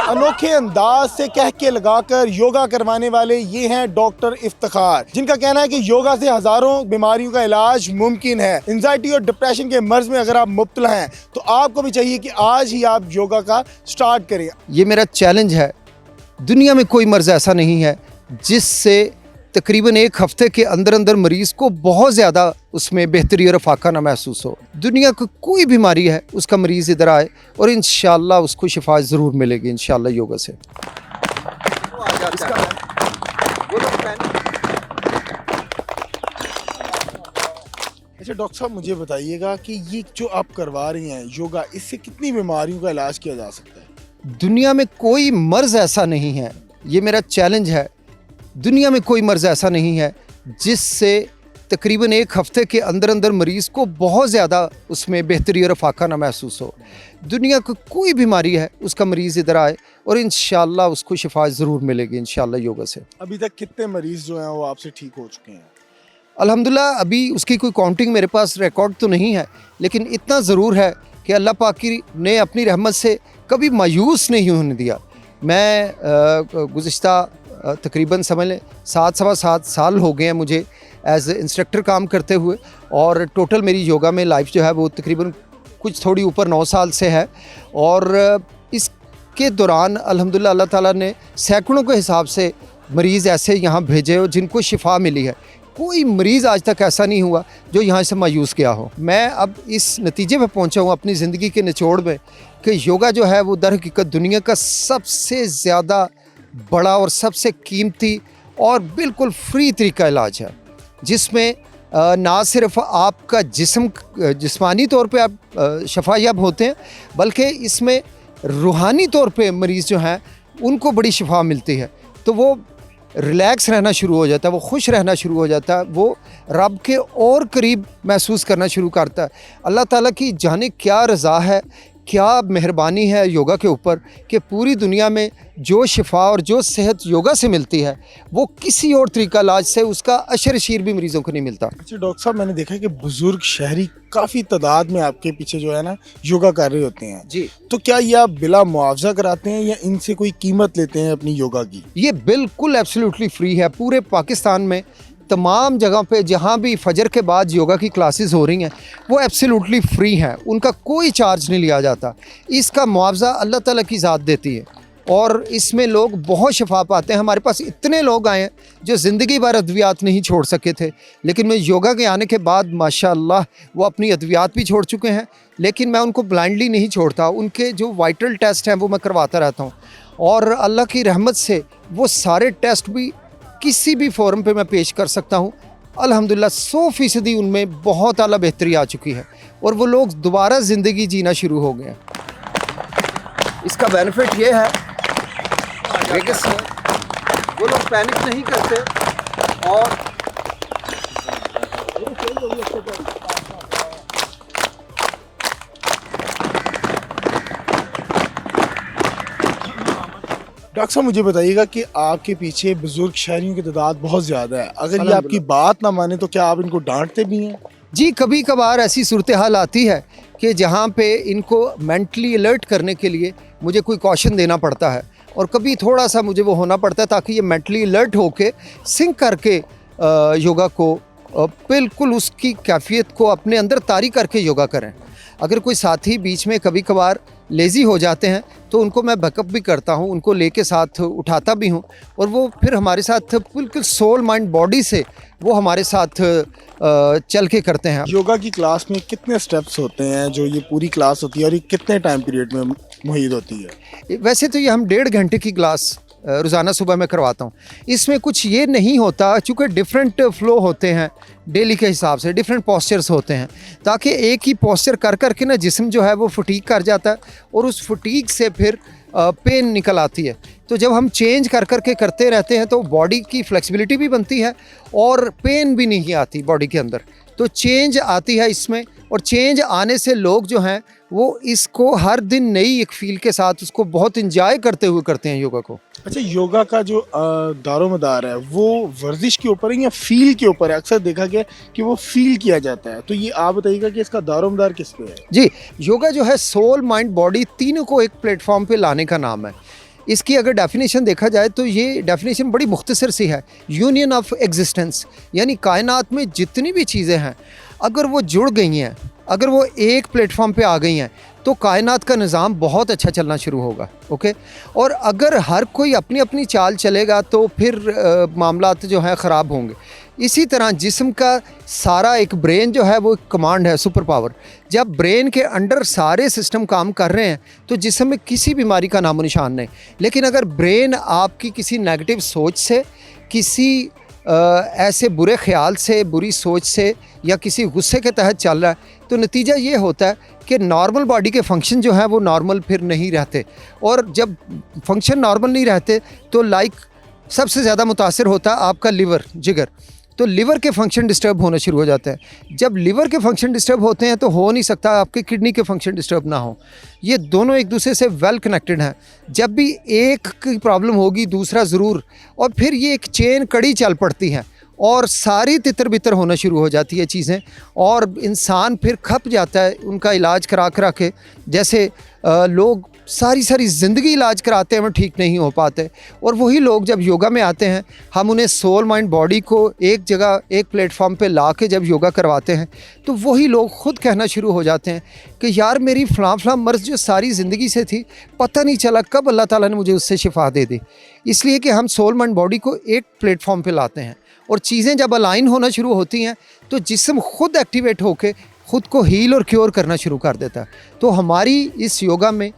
अनोखे अंदाज से कह के लगाकर योगा करवाने वाले ये हैं डॉक्टर इफ्तिखार, जिनका कहना है कि योगा से हजारों बीमारियों का इलाज मुमकिन है। एंजाइटी और डिप्रेशन के मर्ज में अगर आप मुब्तला हैं तो आपको भी चाहिए कि आज ही आप योगा का स्टार्ट करें। ये मेरा चैलेंज है। दुनिया में कोई मर्ज़ ऐसा नहीं है जिससे तकरीबन एक हफ्ते के अंदर अंदर मरीज़ को बहुत ज़्यादा उसमें बेहतरी और अफाका ना महसूस हो। दुनिया की कोई बीमारी है उसका मरीज़ इधर आए और इंशाल्लाह उसको शिफा ज़रूर मिलेगी इंशाल्लाह योगा से। अच्छा डॉक्टर साहब, मुझे बताइएगा कि ये जो आप करवा रही हैं योगा, इससे कितनी बीमारियों का इलाज किया जा सकता है? दुनिया में कोई मर्ज़ ऐसा नहीं है, ये मेरा चैलेंज है। दुनिया में कोई मर्ज़ ऐसा नहीं है जिससे तकरीबन एक हफ्ते के अंदर अंदर मरीज़ को बहुत ज़्यादा उसमें बेहतरी और अफाका ना महसूस हो। दुनिया की कोई बीमारी है उसका मरीज़ इधर आए और इंशाल्लाह उसको शिफा ज़रूर मिलेगी इंशाल्लाह योगा से। अभी तक कितने मरीज़ जो हैं वो आपसे ठीक हो चुके हैं? अल्हम्दुलिल्लाह अभी उसकी कोई काउंटिंग मेरे पास रिकॉर्ड तो नहीं है, लेकिन इतना ज़रूर है कि अल्लाह पाक ने अपनी रहमत से कभी मायूस नहीं होने दिया। मैं गुज़िश्ता तकरीबन समझ लें 7 साल हो गए हैं मुझे एज इंस्ट्रक्टर काम करते हुए, और टोटल मेरी योगा में लाइफ जो है वो तकरीबन कुछ थोड़ी ऊपर 9 साल से है। और इसके दौरान अल्हम्दुलिल्लाह अल्लाह ताला ने सैकड़ों के हिसाब से मरीज़ ऐसे यहाँ भेजे हो जिनको शिफा मिली है। कोई मरीज़ आज तक ऐसा नहीं हुआ जो यहाँ से मायूस गया हो। मैं अब इस नतीजे पे पहुँचा हूँ अपनी ज़िंदगी के निचोड़ में कि योगा जो है वो दर हकीकत दुनिया का सबसे ज़्यादा बड़ा और सबसे कीमती और बिल्कुल फ्री तरीका इलाज है, जिसमें ना सिर्फ आपका जिस्मानी तौर पे आप शफायाब होते हैं, बल्कि इसमें रूहानी तौर पे मरीज़ जो हैं उनको बड़ी शिफा मिलती है। तो वो रिलैक्स रहना शुरू हो जाता है, वो खुश रहना शुरू हो जाता है, वो रब के और करीब महसूस करना शुरू करता है। अल्लाह ताला की जाने क्या रज़ा है, क्या मेहरबानी है योगा के ऊपर कि पूरी दुनिया में जो शिफा और जो सेहत योगा से मिलती है वो किसी और तरीका इलाज से उसका अशर शीर भी मरीज़ों को नहीं मिलता। अच्छा डॉक्टर साहब, मैंने देखा है कि बुजुर्ग शहरी काफ़ी तादाद में आपके पीछे जो है ना योगा कर रहे होते हैं जी, तो क्या ये आप बिला मुआवजा कराते हैं या इनसे कोई कीमत लेते हैं अपनी योगा की? ये बिल्कुल एब्सोल्युटली फ्री है। पूरे पाकिस्तान में तमाम जगह पे जहाँ भी फजर के बाद योगा की क्लासेस हो रही हैं वो एब्सोल्युटली फ्री हैं, उनका कोई चार्ज नहीं लिया जाता। इसका मुआवजा अल्लाह ताला की ज़ात देती है और इसमें लोग बहुत शफा पाते हैं। हमारे पास इतने लोग आए हैं जो ज़िंदगी भर अद्वियात नहीं छोड़ सके थे, लेकिन मैं योगा के आने के बाद माशाअल्लाह वो अपनी अद्वियात भी छोड़ चुके हैं। लेकिन मैं उनको ब्लाइंडली नहीं छोड़ता, उनके जो वाइटल टेस्ट हैं वो मैं करवाता रहता हूँ और अल्लाह की रहमत से वो सारे टेस्ट भी किसी भी फोरम पे मैं पेश कर सकता हूँ। अल्हम्दुलिल्लाह 100% उनमें बहुत आला बेहतरी आ चुकी है और वो लोग दोबारा ज़िंदगी जीना शुरू हो गए हैं। इसका बेनिफिट ये है कि वो लोग पैनिक नहीं करते और डॉक्टर साहब, मुझे बताइएगा कि आपके पीछे बुजुर्ग शहरियों की तादाद बहुत ज़्यादा है, अगर ये आपकी बात ना माने तो क्या आप इनको डांटते भी हैं? जी, कभी कभार ऐसी सूरत हाल आती है कि जहाँ पे इनको मेंटली अलर्ट करने के लिए मुझे कोई कॉशन देना पड़ता है और कभी थोड़ा सा मुझे वो होना पड़ता है ताकि ये मेंटली अलर्ट होके सिंक करके योगा को बिल्कुल उसकी कैफियत को अपने अंदर तारी करके योगा करें। अगर कोई साथी बीच में कभी कभार लेज़ी हो जाते हैं तो उनको मैं बैकअप भी करता हूँ, उनको लेके साथ उठाता भी हूँ और वो फिर हमारे साथ बिल्कुल सोल माइंड बॉडी से वो हमारे साथ चल के करते हैं। योगा की क्लास में कितने स्टेप्स होते हैं जो ये पूरी क्लास होती है और ये कितने टाइम पीरियड में मुहैया होती है? वैसे तो ये हम 1.5 घंटे की क्लास रोज़ाना सुबह में करवाता हूँ। इसमें कुछ ये नहीं होता, चूँकि डिफरेंट फ्लो होते हैं डेली के हिसाब से, डिफरेंट पोस्चर्स होते हैं, ताकि एक ही पोस्चर कर कर के ना जिस्म जो है वो फटीग कर जाता है और उस फटीग से फिर पेन निकल आती है। तो जब हम चेंज कर कर के करते रहते हैं तो बॉडी की फ्लेक्सिबिलिटी भी बनती है और पेन भी नहीं आती बॉडी के अंदर। तो चेंज आती है इसमें, और चेंज आने से लोग जो हैं वो इसको हर दिन नई एक फील के साथ उसको बहुत इंजॉय करते हुए करते हैं योगा को। अच्छा, योगा का जो दारोमदार है वो वर्जिश के ऊपर है या फील के ऊपर है? अक्सर देखा गया कि वो फील किया जाता है, तो ये आप बताइएगा कि इसका दारोमदार किस पे है? जी, योगा जो है सोल, माइंड, बॉडी तीनों को एक प्लेटफॉर्म पे लाने का नाम है। इसकी अगर डेफिनेशन देखा जाए तो ये डेफिनेशन बड़ी मुख्तसर सी है। यूनियन ऑफ एग्जिस्टेंस, यानी कायनात में जितनी भी चीज़ें हैं अगर वो जुड़ गई हैं, अगर वो एक प्लेटफॉर्म पे आ गई हैं, तो कायनात का निज़ाम बहुत अच्छा चलना शुरू होगा। ओके, और अगर हर कोई अपनी अपनी चाल चलेगा तो फिर मामलात जो हैं ख़राब होंगे। इसी तरह जिस्म का सारा एक ब्रेन जो है वो कमांड है, सुपर पावर। जब ब्रेन के अंडर सारे सिस्टम काम कर रहे हैं तो जिस्म में किसी बीमारी का नामो निशान नहीं। लेकिन अगर ब्रेन आपकी किसी नेगेटिव सोच से, किसी ऐसे बुरे ख्याल से, बुरी सोच से या किसी गुस्से के तहत चल रहा है, तो नतीजा ये होता है कि नॉर्मल बॉडी के फंक्शन जो है वो नॉर्मल फिर नहीं रहते। और जब फंक्शन नॉर्मल नहीं रहते तो सबसे ज़्यादा मुतासर होता है आपका लिवर, जिगर। तो लिवर के फंक्शन डिस्टर्ब होना शुरू हो जाते हैं। जब लिवर के फंक्शन डिस्टर्ब होते हैं तो हो नहीं सकता आपके किडनी के फंक्शन डिस्टर्ब ना हो। ये दोनों एक दूसरे से वेल कनेक्टेड हैं। जब भी एक की प्रॉब्लम होगी दूसरा ज़रूर, और फिर ये एक चेन कड़ी चल पड़ती है और सारी तितर बितर होना शुरू हो जाती है चीज़ें, और इंसान फिर खप जाता है उनका इलाज करा करा के। जैसे लोग सारी ज़िंदगी इलाज कराते हैं, वो ठीक नहीं हो पाते। और वही लोग जब योगा में आते हैं, हम उन्हें सोल, माइंड, बॉडी को एक जगह, एक प्लेटफॉर्म पे ला के जब योगा करवाते हैं, तो वही लोग ख़ुद कहना शुरू हो जाते हैं कि यार मेरी फ़लाँ मर्ज़ जो सारी ज़िंदगी से थी, पता नहीं चला कब अल्लाह ताला ने मुझे उससे शिफा दे दी। इसलिए कि हम सोल, माइंड, बॉडी को एक प्लेटफॉर्म पे लाते हैं, और चीज़ें जब अलाइन होना शुरू होती हैं तो जिस्म खुद एक्टिवेट होकर ख़ुद को हील और क्योर करना शुरू कर देता है। तो हमारी इस योगा में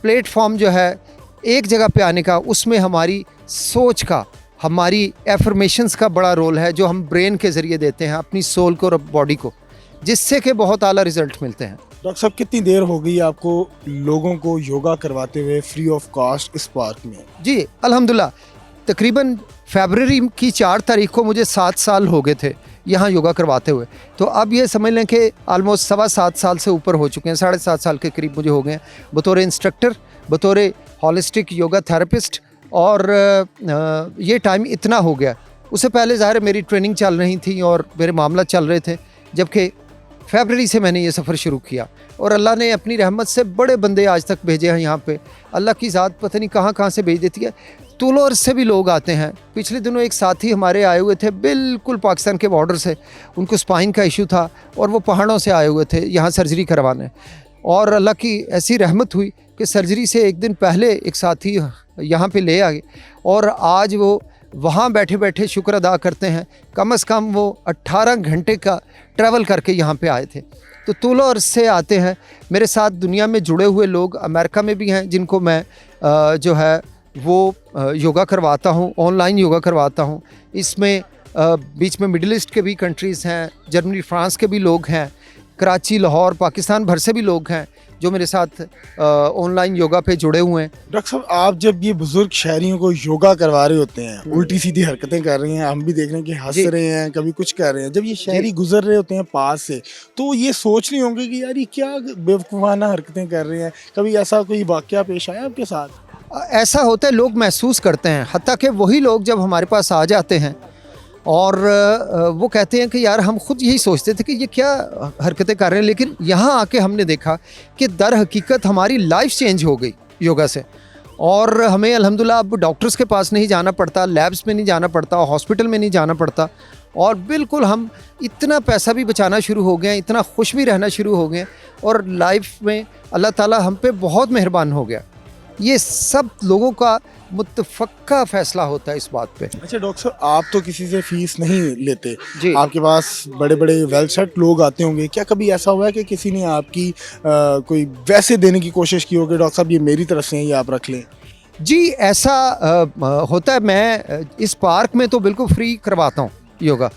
प्लेटफॉर्म जो है एक जगह पे आने का, उसमें हमारी सोच का, हमारी एफर्मेशंस का बड़ा रोल है, जो हम ब्रेन के ज़रिए देते हैं अपनी सोल को और बॉडी को, जिससे कि बहुत आला रिज़ल्ट मिलते हैं। डॉक्टर साहब, कितनी देर हो गई आपको लोगों को योगा करवाते हुए फ्री ऑफ कॉस्ट इस पार्क में? जी अल्हम्दुलिल्लाह, तकरीबन फरवरी की 4 तारीख को मुझे 7 साल हो गए थे यहाँ योगा करवाते हुए। तो अब ये समझ लें कि आलमोस्ट 7.25 साल से ऊपर हो चुके हैं, 7.5 साल के करीब मुझे हो गए हैं बतौर इंस्ट्रक्टर, बतौर हॉलिस्टिक योगा थेरेपिस्ट। और ये टाइम इतना हो गया। उससे पहले ज़ाहिर है मेरी ट्रेनिंग चल रही थी और मेरे मामला चल रहे थे, जबकि फरवरी से मैंने ये सफ़र शुरू किया, और अल्लाह ने अपनी रहमत से बड़े बंदे आज तक भेजे हैं यहाँ पे। अल्लाह की ज़ात पता नहीं कहाँ कहाँ से भेज देती है। तुलोर से भी लोग आते हैं। पिछले दिनों एक साथी हमारे आए हुए थे बिल्कुल पाकिस्तान के बॉर्डर से, उनको स्पाइन का इशू था और वो पहाड़ों से आए हुए थे यहाँ सर्जरी करवाने, और अल्लाह की ऐसी रहमत हुई कि सर्जरी से एक दिन पहले एक साथी यहाँ पे ले आए, और आज वो वहाँ बैठे बैठे शुक्र अदा करते हैं। कम से कम वो 18 घंटे का ट्रैवल करके यहाँ पे आए थे। तो तुलोर से आते हैं। मेरे साथ दुनिया में जुड़े हुए लोग अमेरिका में भी हैं, जिनको मैं जो है वो योगा करवाता हूँ, ऑनलाइन योगा करवाता हूँ। इसमें बीच में मिडिल ईस्ट के भी कंट्रीज़ हैं, जर्मनी, फ्रांस के भी लोग हैं, कराची, लाहौर, पाकिस्तान भर से भी लोग हैं जो मेरे साथ ऑनलाइन योगा पे जुड़े हुए हैं। डॉक्टर साहब, आप जब ये बुजुर्ग शहरियों को योगा करवा रहे होते हैं, उल्टी सीधी हरकतें कर रहे हैं, हम भी देख रहे हैं कि हंस रहे हैं, कभी कुछ कर रहे हैं, जब ये शहरी गुजर रहे होते हैं पास से, तो ये सोच नहीं होंगे कि यार ये क्या बेवकूफ़ाना हरकतें कर रहे हैं? कभी ऐसा कोई वाक़या पेश आया आपके साथ? ऐसा होता है, लोग महसूस करते हैं। हत्ता कि वही लोग जब हमारे पास आ जाते हैं और वो कहते हैं कि यार हम खुद यही सोचते थे कि ये क्या हरकतें कर रहे हैं, लेकिन यहाँ आके हमने देखा कि दर हकीकत हमारी लाइफ चेंज हो गई योगा से। और हमें अल्हम्दुलिल्लाह अब डॉक्टर्स के पास नहीं जाना पड़ता, लैब्स में नहीं जाना पड़ता, हॉस्पिटल में नहीं जाना पड़ता, और बिल्कुल हम इतना पैसा भी बचाना शुरू हो गए, इतना खुश भी रहना शुरू हो गए, और लाइफ में अल्लाह ताला हम पे बहुत मेहरबान हो गया। ये सब लोगों का मुत्तफ़क़ा फ़ैसला होता है इस बात पे। अच्छा डॉक्टर साहब, आप तो किसी से फ़ीस नहीं लेते जी। आपके पास बड़े बड़े वेल सेट लोग आते होंगे, क्या कभी ऐसा हुआ है कि किसी ने आपकी कोई वैसे देने की कोशिश की हो कि डॉक्टर साहब ये मेरी तरफ से है, ये आप रख लें? जी ऐसा होता है। मैं इस पार्क में तो बिल्कुल फ्री करवाता हूँ योगा।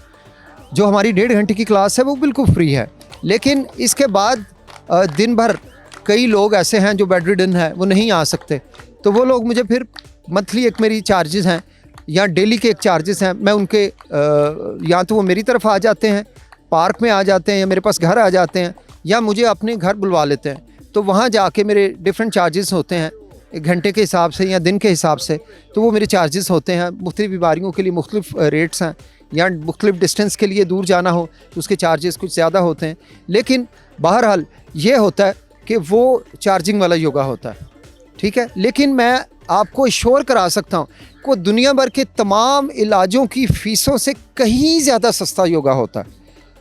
जो हमारी 1.5 घंटे की क्लास है वो बिल्कुल फ्री है, लेकिन इसके बाद दिन भर कई लोग ऐसे हैं जो बेड रिडन है, वो नहीं आ सकते, तो वो लोग मुझे फिर मंथली एक मेरी चार्जेस हैं या डेली के एक चार्जेस हैं, मैं उनके या तो वो मेरी तरफ आ जाते हैं पार्क में आ जाते हैं या मेरे पास घर आ जाते हैं या मुझे अपने घर बुलवा लेते हैं, तो वहाँ जाके मेरे डिफरेंट चार्जेस होते हैं, एक घंटे के हिसाब से या दिन के हिसाब से, तो वो मेरे चार्जेस होते हैं। मुख्तलिफ बीमारियों के लिए मुख्तलिफ रेट्स हैं, या मुख्तलिफ डिस्टेंस के लिए दूर जाना हो तो उसके चार्जेस कुछ ज़्यादा होते हैं। लेकिन बहरहाल ये होता है कि वो चार्जिंग वाला योगा होता है, ठीक है। लेकिन मैं आपको श्योर करा सकता हूँ कि दुनिया भर के तमाम इलाजों की फ़ीसों से कहीं ज़्यादा सस्ता योगा होता है।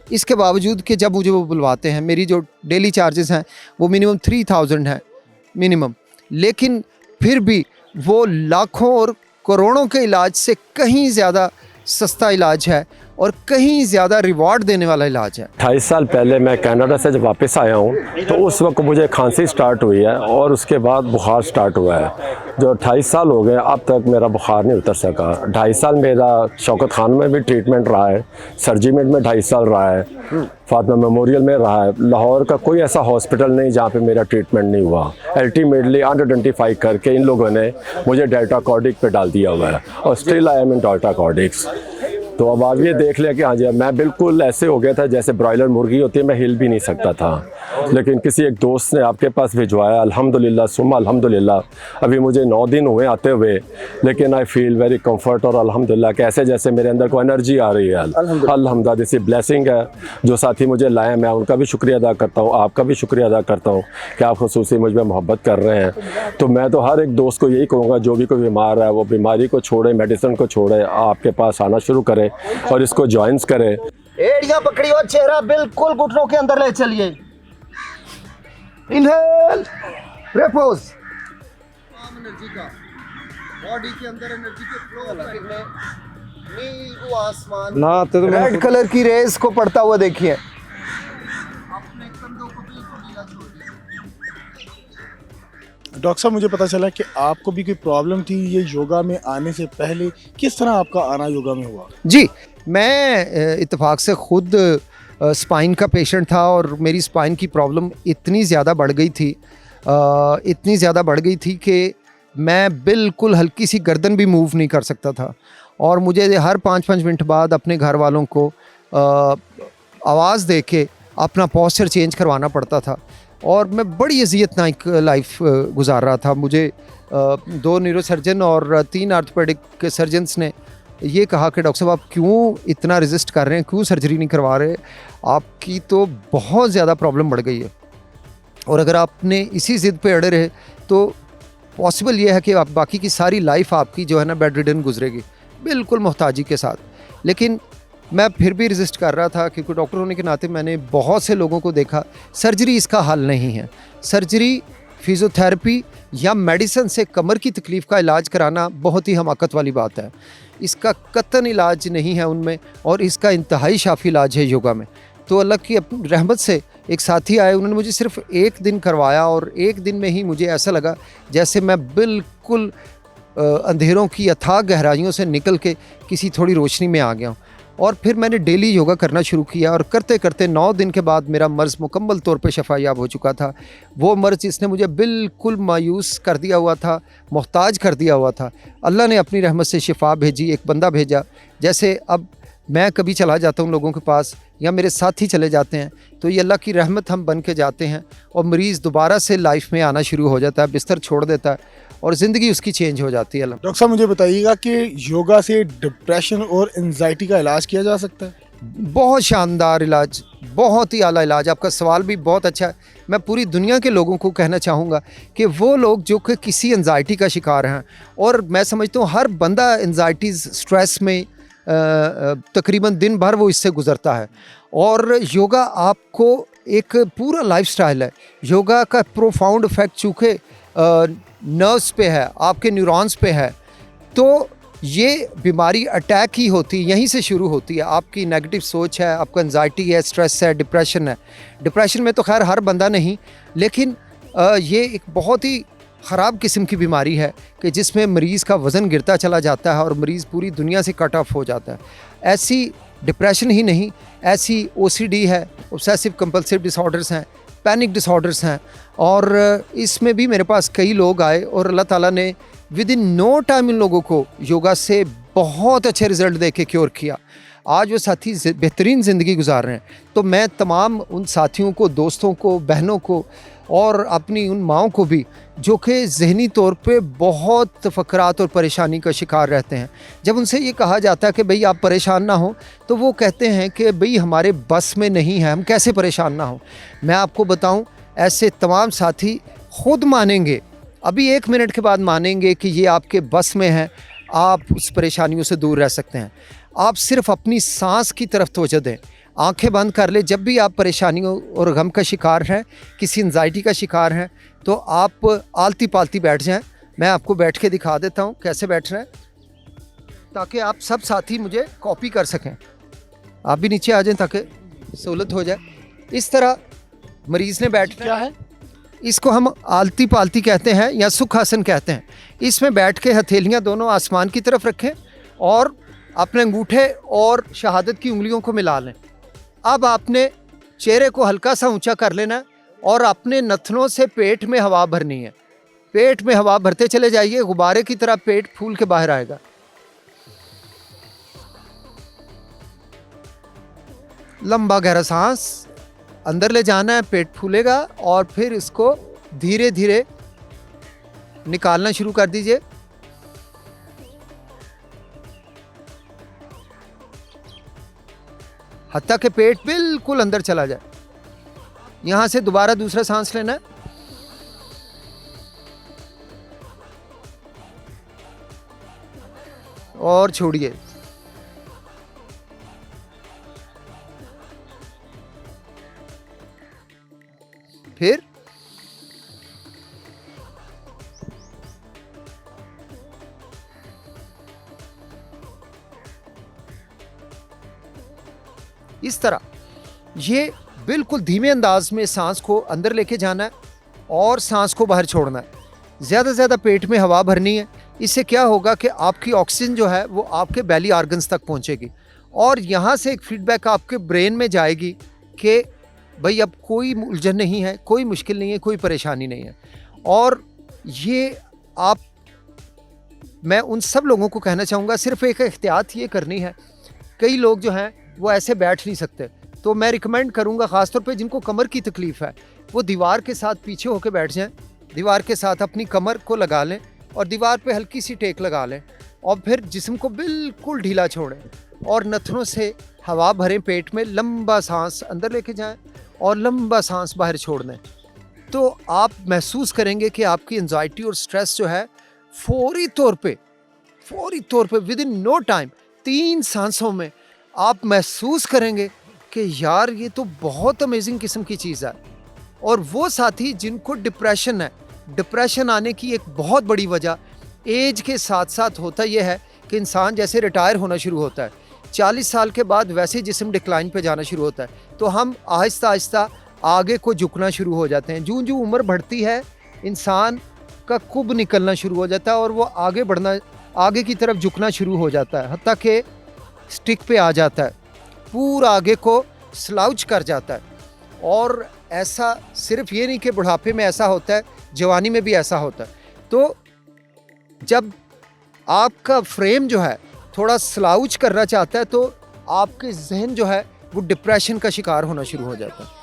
इसके बावजूद कि जब मुझे वो बुलवाते हैं, मेरी जो डेली चार्जेस हैं वो मिनिमम 3000 है मिनिमम, लेकिन फिर भी वो लाखों और करोड़ों के इलाज से कहीं ज़्यादा सस्ता इलाज है और कहीं ज़्यादा रिवॉर्ड देने वाला इलाज है। 28 साल पहले मैं कनाडा से जब वापस आया हूँ तो उस वक्त मुझे खांसी स्टार्ट हुई है और उसके बाद बुखार स्टार्ट हुआ है। जो 28 साल हो गए अब तक मेरा बुखार नहीं उतर सका। 2.5 साल मेरा शौकत खान में भी ट्रीटमेंट रहा है, सरजीमेंट में 2.5 साल रहा है, फातिमा मेमोरियल में रहा है। लाहौर का कोई ऐसा हॉस्पिटल नहीं जहाँ पे मेरा ट्रीटमेंट नहीं हुआ। अल्टीमेटली आइडेंटिफाई करके इन लोगों ने मुझे डेल्टा कॉर्डिक पे डाल दिया हुआ है और still I am in delta cortex. तो अब आप ये देख लिया कि हाँ जी, मैं बिल्कुल ऐसे हो गया था जैसे ब्रॉयलर मुर्गी होती है, मैं हिल भी नहीं सकता था। लेकिन किसी एक दोस्त ने आपके पास भिजवाया, अल्हम्दुलिल्लाह सुम्मा अल्हम्दुलिल्लाह। अभी मुझे 9 दिन हुए आते हुए, लेकिन आई फील वेरी कंफर्ट और अल्हम्दुलिल्लाह कैसे जैसे मेरे अंदर को एनर्जी आ रही है। अल्हम्दुलिल्लाह दिस ब्लेसिंग है। जो साथी मुझे लाए मैं उनका भी शुक्रिया अदा करता हूँ, आपका भी शुक्रिया अदा करता हूँ कि आप खुसूसी मुझ में मोहब्बत कर रहे हैं। तो मैं तो हर एक दोस्त को यही कहूँगा जो भी कोई बीमार है वो बीमारी को छोड़े, मेडिसिन को छोड़े, आपके पास आना शुरू करे और इसको ज्वाइंस करे। एड़ियां पकड़ी और चेहरा बिल्कुल घुटनों के अंदर ले चलिए। Inhale, repose. एनर्जी का बॉडी के अंदर एनर्जी के फ्लो में नीलू आसमान ना तो रेड कलर की रेस को पड़ता हुआ देखिए। अपने कंधों को बिल्कुल ढीला छोड़ दीजिए। डॉक्टर साहब, मुझे पता चला कि आपको भी कोई प्रॉब्लम थी ये योगा में आने से पहले। किस तरह आपका आना योगा में हुआ? जी, मैं इत्तेफाक से खुद स्पाइन का पेशेंट था और मेरी स्पाइन की प्रॉब्लम इतनी ज़्यादा बढ़ गई थी कि मैं बिल्कुल हल्की सी गर्दन भी मूव नहीं कर सकता था और मुझे हर 5-5 मिनट बाद अपने घर वालों को आवाज़ दे के अपना पोस्चर चेंज करवाना पड़ता था और मैं बड़ी अज़ियतनाक लाइफ गुजार रहा था। मुझे 2 न्यूरोसर्जन और 3 आर्थोपेडिक सर्जन्स ने ये कहा कि डॉक्टर साहब आप क्यों इतना रेजिस्ट कर रहे हैं, क्यों सर्जरी नहीं करवा रहे, आपकी तो बहुत ज़्यादा प्रॉब्लम बढ़ गई है और अगर आपने इसी ज़िद पे अड़े रहे तो पॉसिबल ये है कि आप बाकी की सारी लाइफ आपकी जो है ना बेड रिडन गुजरेगी, बिल्कुल मोहताजी के साथ। लेकिन मैं फिर भी रेजिस्ट कर रहा था क्योंकि डॉक्टर होने के नाते मैंने बहुत से लोगों को देखा। सर्जरी इसका हल नहीं है। सर्जरी, फिज़ियोथेरेपी या मेडिसिन से कमर की तकलीफ़ का इलाज कराना बहुत ही हमाकत वाली बात है। इसका कतन इलाज नहीं है उनमें और इसका इंतहाई शाफी इलाज है योगा में। तो अल्लाह की रहमत से एक साथी आए, उन्होंने मुझे सिर्फ 1 दिन करवाया और 1 दिन में ही मुझे ऐसा लगा जैसे मैं बिल्कुल अंधेरों की अथाह गहराइयों से निकल के किसी थोड़ी रोशनी में आ गया हूँ। और फिर मैंने डेली योगा करना शुरू किया और करते करते 9 दिन के बाद मेरा मर्ज़ मुकम्मल तौर पे शफायाब हो चुका था। वो मर्ज़ जिसने मुझे बिल्कुल मायूस कर दिया हुआ था, मोहताज कर दिया हुआ था, अल्लाह ने अपनी रहमत से शिफा भेजी, एक बंदा भेजा। जैसे अब मैं कभी चला जाता हूँ लोगों के पास या मेरे साथी चले जाते हैं तो ये अल्लाह की रहमत हम बन के जाते हैं और मरीज़ दोबारा से लाइफ में आना शुरू हो जाता है, बिस्तर छोड़ देता है और ज़िंदगी उसकी चेंज हो जाती है। डॉक्टर साहब, मुझे बताइएगा कि योगा से डिप्रेशन और एंजाइटी का इलाज किया जा सकता है? बहुत शानदार इलाज, बहुत ही आला इलाज। आपका सवाल भी बहुत अच्छा है। मैं पूरी दुनिया के लोगों को कहना चाहूँगा कि वो लोग जो कि किसी एंजाइटी का शिकार हैं, और मैं समझता हूँ हर बंदा एंजाइटीज़, स्ट्रेस में तकरीबन दिन भर वो इससे गुज़रता है, और योगा आपको एक पूरा लाइफस्टाइल है। योगा का प्रोफाउंड इफेक्ट चूँकि नर्व्स पे है, आपके न्यूरॉन्स पे है, तो ये बीमारी अटैक ही होती है, यहीं से शुरू होती है। आपकी नेगेटिव सोच है, आपका एंजाइटी है, स्ट्रेस है, डिप्रेशन है। डिप्रेशन में तो खैर हर बंदा नहीं, लेकिन ये एक बहुत ही ख़राब किस्म की बीमारी है कि जिसमें मरीज़ का वज़न गिरता चला जाता है और मरीज़ पूरी दुनिया से कट ऑफ हो जाता है। ऐसी डिप्रेशन ही नहीं, ऐसी OCD है, ऑब्सेसिव कंपल्सिव डिसऑर्डर्स हैं, पैनिक डिसऑर्डर्स हैं, और इसमें भी मेरे पास कई लोग आए और अल्लाह ताला ने विद इन नो टाइम इन लोगों को योगा से बहुत अच्छे रिज़ल्ट दे के क्योर किया। आज वो साथी बेहतरीन ज़िंदगी गुजार रहे हैं। तो मैं तमाम उन साथियों को, दोस्तों को, बहनों को और अपनी उन माँओं को भी जो कि ज़हनी तौर पे बहुत फ़क़रात और परेशानी का शिकार रहते हैं, जब उनसे ये कहा जाता है कि भई आप परेशान ना हो, तो वो कहते हैं कि भई हमारे बस में नहीं है, हम कैसे परेशान ना हो। मैं आपको बताऊं, ऐसे तमाम साथी खुद मानेंगे, अभी 1 मिनट के बाद मानेंगे कि ये आपके बस में है, आप उस परेशानियों से दूर रह सकते हैं। आप सिर्फ़ अपनी सांस की तरफ तवज्जो दें, आंखें बंद कर ले। जब भी आप परेशानियों और गम का शिकार हैं, किसी एंजाइटी का शिकार हैं, तो आप आलती पालती बैठ जाएं। मैं आपको बैठ के दिखा देता हूं कैसे बैठना है, ताकि आप सब साथी मुझे कॉपी कर सकें। आप भी नीचे आ जाएं ताकि सहूलत हो जाए। इस तरह मरीज़ ने बैठना क्या है? इसको हम आलती पालती कहते हैं या सुखासन कहते हैं। इसमें बैठ के हथेलियाँ दोनों आसमान की तरफ रखें और अपने अंगूठे और शहादत की उंगलियों को मिला लें। अब आपने चेहरे को हल्का सा ऊंचा कर लेना है और अपने नथनों से पेट में हवा भरनी है। पेट में हवा भरते चले जाइए, गुब्बारे की तरह पेट फूल के बाहर आएगा। लंबा गहरा सांस अंदर ले जाना है, पेट फूलेगा और फिर इसको धीरे धीरे निकालना शुरू कर दीजिए। हत्ता के पेट बिल्कुल अंदर चला जाए। यहां से दोबारा दूसरा सांस लेना है। और छोड़िए। फिर इस तरह ये बिल्कुल धीमे अंदाज में सांस को अंदर लेके जाना है और सांस को बाहर छोड़ना है। ज़्यादा से ज़्यादा पेट में हवा भरनी है। इससे क्या होगा कि आपकी ऑक्सीजन जो है वो आपके बैली ऑर्गन्स तक पहुंचेगी और यहाँ से एक फीडबैक आपके ब्रेन में जाएगी कि भाई अब कोई उलझन नहीं है, कोई मुश्किल नहीं है, कोई परेशानी नहीं है। और ये मैं उन सब लोगों को कहना चाहूँगा, सिर्फ एक एहतियात ये करनी है। कई लोग जो हैं वो ऐसे बैठ नहीं सकते, तो मैं रिकमेंड करूँगा ख़ासतौर पे जिनको कमर की तकलीफ़ है, वो दीवार के साथ पीछे होकर बैठ जाएं। दीवार के साथ अपनी कमर को लगा लें और दीवार पे हल्की सी टेक लगा लें और फिर जिस्म को बिल्कुल ढीला छोड़ें और नथनों से हवा भरें। पेट में लंबा सांस अंदर लेके जाएं और लंबा सांस बाहर छोड़ दें। तो आप महसूस करेंगे कि आपकी एंजाइटी और स्ट्रेस जो है फौरी तौर पे विद इन नो टाइम 3 सांसों में आप महसूस करेंगे कि यार ये तो बहुत अमेजिंग किस्म की चीज़ है। और वो साथी जिनको डिप्रेशन है, डिप्रेशन आने की एक बहुत बड़ी वजह एज के साथ साथ होता यह है कि इंसान जैसे रिटायर होना शुरू होता है, 40 साल के बाद वैसे जिस्म डिक्लाइन पे जाना शुरू होता है, तो हम आहिस्ता आहिस्ता आगे को झुकना शुरू हो जाते हैं। जूं जूं उम्र बढ़ती है इंसान का कुब निकलना शुरू हो जाता है और वो आगे की तरफ झुकना शुरू हो जाता है, हत्ता कि स्टिक पे आ जाता है, पूरा आगे को स्लाउच कर जाता है। और ऐसा सिर्फ ये नहीं कि बुढ़ापे में ऐसा होता है, जवानी में भी ऐसा होता है। तो जब आपका फ्रेम जो है थोड़ा स्लाउच करना चाहता है तो आपके जहन जो है वो डिप्रेशन का शिकार होना शुरू हो जाता है।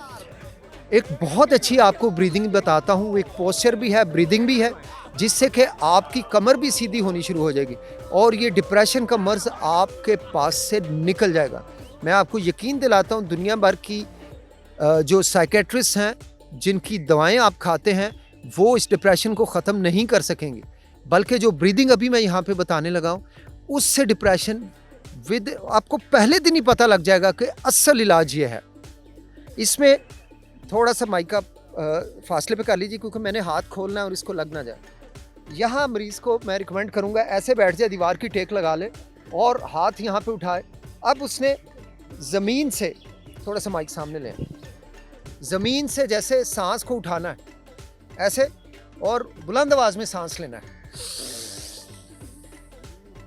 एक बहुत अच्छी आपको ब्रीदिंग बताता हूँ, एक पोस्चर भी है, ब्रीदिंग भी है, जिससे कि आपकी कमर भी सीधी होनी शुरू हो जाएगी और ये डिप्रेशन का मर्ज आपके पास से निकल जाएगा। मैं आपको यकीन दिलाता हूँ, दुनिया भर की जो साइकेट्रिस्ट हैं जिनकी दवाएं आप खाते हैं वो इस डिप्रेशन को ख़त्म नहीं कर सकेंगे, बल्कि जो ब्रीदिंग अभी मैं यहाँ पे बताने लगा हूँ उससे डिप्रेशन आपको पहले दिन ही पता लग जाएगा कि असल इलाज ये है। इसमें थोड़ा सा माइक का फासले पे कर लीजिए क्योंकि मैंने हाथ खोलना है और इसको लग ना जाए। यहाँ मरीज़ को मैं रिकमेंड करूँगा ऐसे बैठ जाए, दीवार की टेक लगा ले और हाथ यहाँ पे उठाए। अब उसने ज़मीन से थोड़ा सा माइक सामने लें, ज़मीन से जैसे सांस को उठाना है ऐसे और बुलंद आवाज़ में सांस लेना है,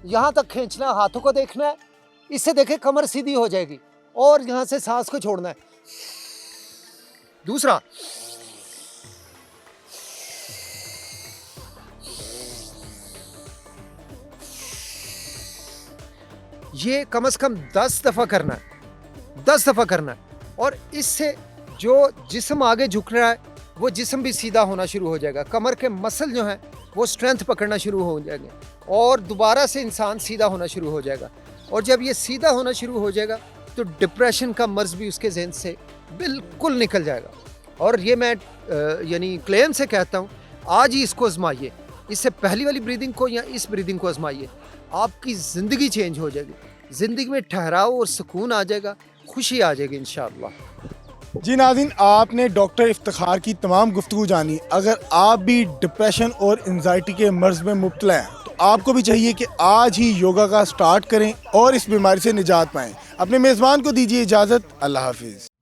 यहाँ तक खींचना है, हाथों को देखना है, इससे देखें कमर सीधी हो जाएगी और यहाँ से सांस को छोड़ना है। दूसरा, ये कम से कम 10 दफ़ा करना है, 10 दफ़ा करना है। और इससे जो जिस्म आगे झुक रहा है वो जिस्म भी सीधा होना शुरू हो जाएगा, कमर के मसल जो हैं वो स्ट्रेंथ पकड़ना शुरू हो जाएंगे और दोबारा से इंसान सीधा होना शुरू हो जाएगा। और जब ये सीधा होना शुरू हो जाएगा तो डिप्रेशन का मर्ज़ भी उसके जहन से बिल्कुल निकल जाएगा। और ये मैं यानी क्लेम से कहता हूँ, आज ही इसको आजमाइए, इससे पहली वाली ब्रीदिंग को या इस ब्रीदिंग को आजमाइए, आपकी ज़िंदगी चेंज हो जाएगी, ज़िंदगी में ठहराव और सुकून आ जाएगा, खुशी आ जाएगी इंशाअल्लाह। जी नाज़रीन, आपने डॉक्टर इफ्तिखार की तमाम गुफ्तगू जानी। अगर आप भी डिप्रेशन और एंजाइटी के मर्ज़ में मुब्तला हैं तो आपको भी चाहिए कि आज ही योगा का स्टार्ट करें और इस बीमारी से निजात पाएं। अपने मेज़बान को दीजिए इजाज़त। अल्लाह हाफिज़।